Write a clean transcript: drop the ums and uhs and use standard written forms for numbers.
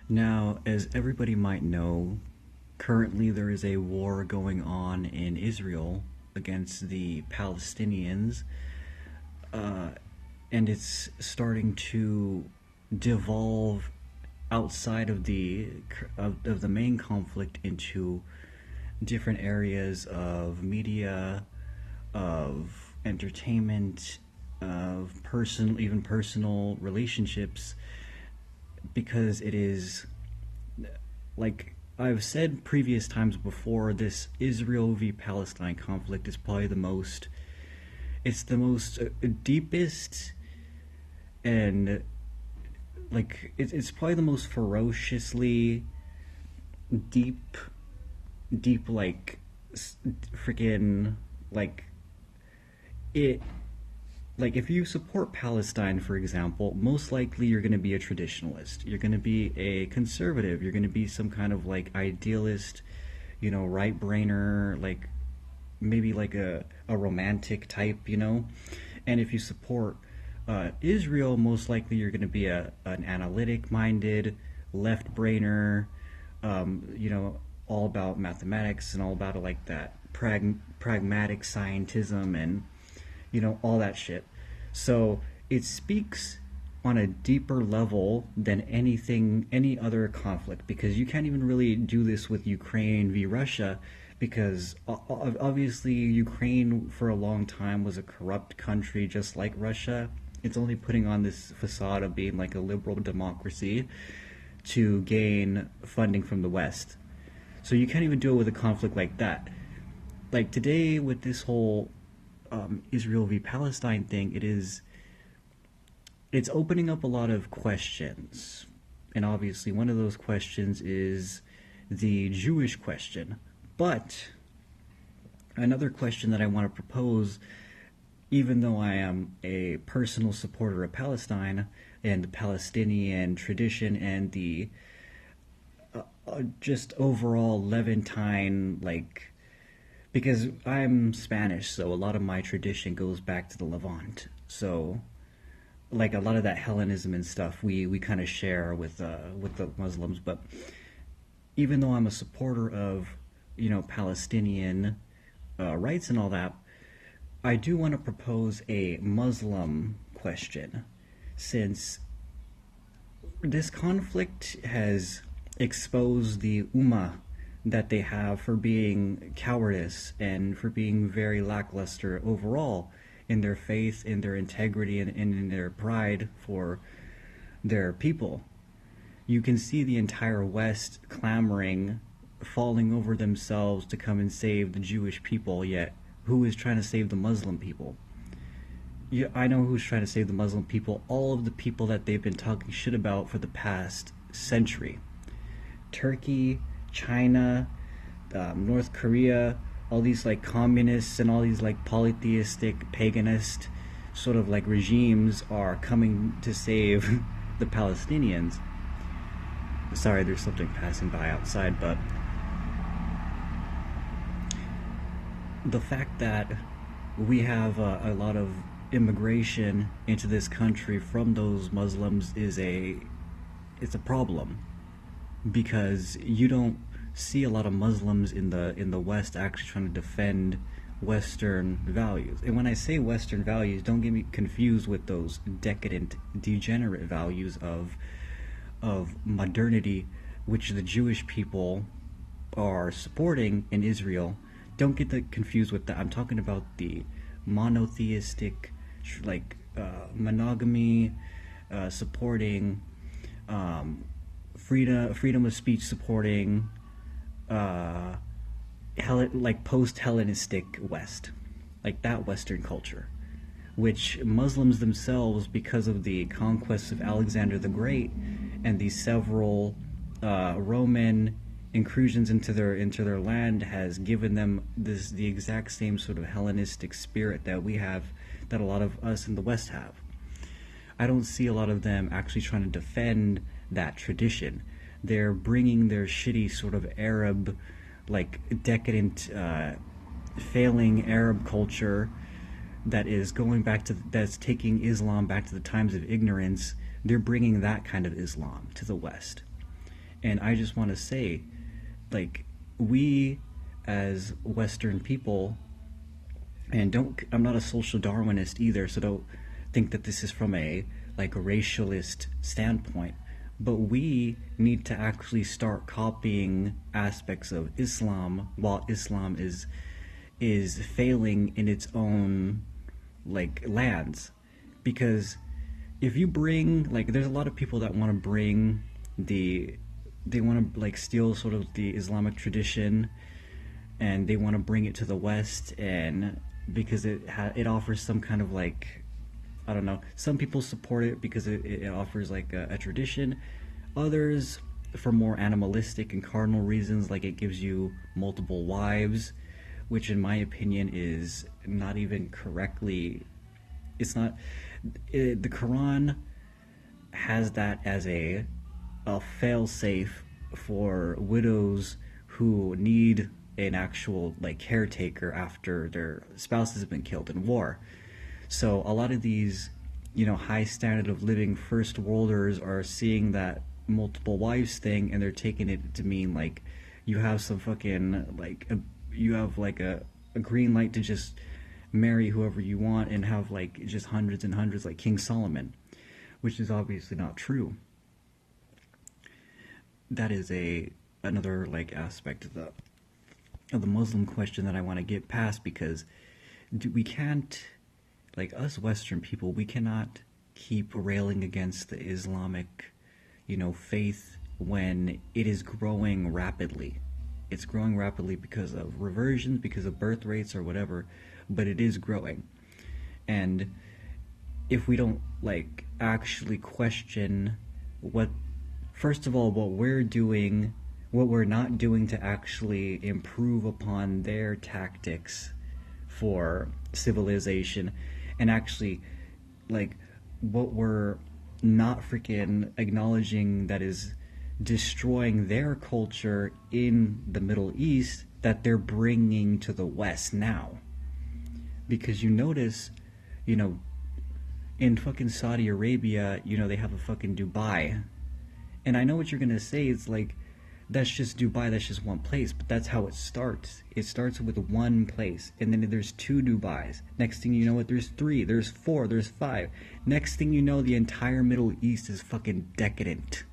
Now, as everybody might know, currently there is a war going on in Israel against the Palestinians, uh, and it's starting to devolve outside of the main conflict into different areas of media, of entertainment, of even personal relationships, because it is, like I've said previous times before, this Israel v Palestine conflict is probably the most deepest, and it's probably the most ferociously deep, deep, freaking, like it like if you support Palestine, for example, most likely you're going to be a traditionalist. You're going to be a conservative. You're going to be some kind of like idealist, right brainer, like maybe like a romantic type, And if you support Israel, most likely you're going to be an analytic minded, left brainer, all about mathematics and all about like that pragmatic scientism and all that shit. So it speaks on a deeper level than any other conflict, because you can't even really do this with Ukraine v Russia, because obviously Ukraine for a long time was a corrupt country just like Russia. It's only putting on this facade of being like a liberal democracy to gain funding from the West. So you can't even do it with a conflict like that. Like today with this whole Israel v Palestine thing, it's opening up a lot of questions, and obviously one of those questions is the Jewish question. But another question that I want to propose, even though I am a personal supporter of Palestine and the Palestinian tradition and the just overall Levantine, like, because I'm Spanish, so a lot of my tradition goes back to the Levant. So, like a lot of that Hellenism and stuff, we kind of share with the Muslims. But even though I'm a supporter of Palestinian rights and all that, I do want to propose a Muslim question, since this conflict has exposed the Ummah that they have for being cowardice and for being very lackluster overall in their faith, in their integrity, and in their pride for their people. You can see the entire West clamoring, falling over themselves to come and save the Jewish people, yet who is trying to save the Muslim people? Yeah, I know who's trying to save the Muslim people. All of the people that they've been talking shit about for the past century. Turkey, China, North Korea, all these like communists and all these like polytheistic, paganist sort of like regimes are coming to save the Palestinians. Sorry, there's something passing by outside, but the fact that we have a lot of immigration into this country from those Muslims it's a problem, because you don't see a lot of Muslims in the West actually trying to defend Western values. And when I say Western values, don't get me confused with those decadent, degenerate values of modernity, which the Jewish people are supporting in Israel. Don't get that confused with that. I'm talking about the monotheistic, like monogamy, supporting freedom of speech, supporting like post-Hellenistic West, like that Western culture, which Muslims themselves, because of the conquests of Alexander the Great and the several Roman incursions into their land, has given them the exact same sort of Hellenistic spirit that we have, that a lot of us in the West have. I don't see a lot of them actually trying to defend that tradition. They're bringing their shitty sort of Arab, like decadent, failing Arab culture that is that's taking Islam back to the times of ignorance. They're bringing that kind of Islam to the West. And I just want to say, like, we as Western people, and don't, I'm not a social Darwinist either, so don't think that this is from a like a racialist standpoint, but we need to actually start copying aspects of Islam while Islam is failing in its own like lands. Because if you bring, like, there's a lot of people that want to bring the, they want to like steal sort of the Islamic tradition, and they want to bring it to the West, and because it offers some kind of like, I don't know. Some people support it because it offers like a tradition. Others, for more animalistic and cardinal reasons, like it gives you multiple wives, which in my opinion is not even correctly. It's not. The Quran has that as a fail safe for widows who need an actual like caretaker after their spouse has been killed in war. So a lot of these, high standard of living first worlders are seeing that multiple wives thing, and they're taking it to mean like you have some fucking like you have like a green light to just marry whoever you want and have like just hundreds and hundreds like King Solomon, which is obviously not true. That is another like aspect of the Muslim question that I want to get past, because we can't, like, us Western people, we cannot keep railing against the Islamic, faith when it is growing rapidly. It's growing rapidly because of reversions, because of birth rates or whatever, but it is growing. And if we don't like actually question what, first of all, what we're doing, what we're not doing to actually improve upon their tactics for civilization, and actually like what we're not freaking acknowledging that is destroying their culture in the Middle East that they're bringing to the West now. Because you notice, in fucking Saudi Arabia, they have a fucking Dubai. And I know what you're gonna say, it's like, that's just Dubai, that's just one place, but that's how it starts. It starts with one place, and then there's two Dubais. Next thing you know, there's three, there's four, there's five. Next thing you know, the entire Middle East is fucking decadent.